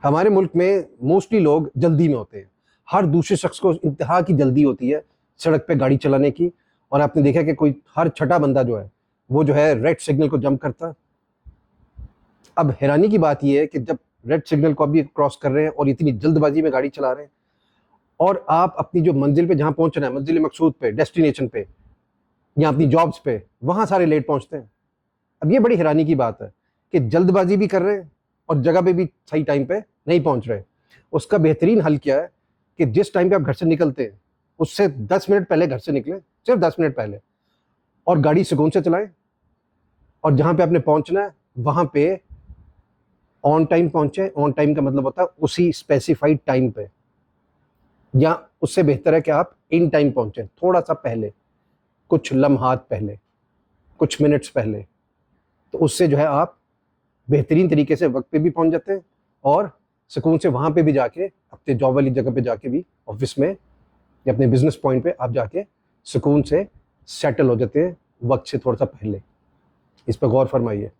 हमारे मुल्क में मोस्टली लोग जल्दी में होते हैं। हर दूसरे शख्स को इंतहा की जल्दी होती है सड़क पे गाड़ी चलाने की। और आपने देखा कि कोई हर छठा बंदा जो है वो जो है रेड सिग्नल को जंप करता। अब हैरानी की बात यह है कि जब रेड सिग्नल को अभी क्रॉस कर रहे हैं और इतनी जल्दबाजी में गाड़ी चला रहे हैं, और आप अपनी जो मंजिल पे जहां पहुंचना है, मंजिल मकसूद पे, डेस्टिनेशन पे या अपनी जॉब्स पे, वहां सारे लेट पहुंचते हैं। अब ये बड़ी हैरानी की बात है कि जल्दबाजी भी कर रहे हैं और जगह पे भी सही टाइम पे नहीं पहुंच रहे। उसका बेहतरीन हल क्या है कि जिस टाइम पे आप घर से निकलते हैं उससे 10 मिनट पहले घर से निकलें, सिर्फ 10 मिनट पहले, और गाड़ी सुकून से चलाएं। और जहां पे आपने पहुंचना है वहां पे ऑन टाइम पहुंचे। ऑन टाइम का मतलब होता है उसी स्पेसिफाइड टाइम पे, या उससे बेहतर है कि आप इन टाइम पहुंचे, थोड़ा सा पहले, कुछ लम्हात पहले, कुछ मिनट्स पहले। तो उससे जो है आप बेहतरीन तरीके से वक्त पे भी पहुंच जाते हैं और सुकून से वहां पे भी जाके अपने जॉब वाली जगह पे जाके भी, ऑफिस में या अपने बिजनेस पॉइंट पे आप जाके सुकून से सेटल हो जाते हैं वक्त से थोड़ा सा पहले। इस पर गौर फरमाइए।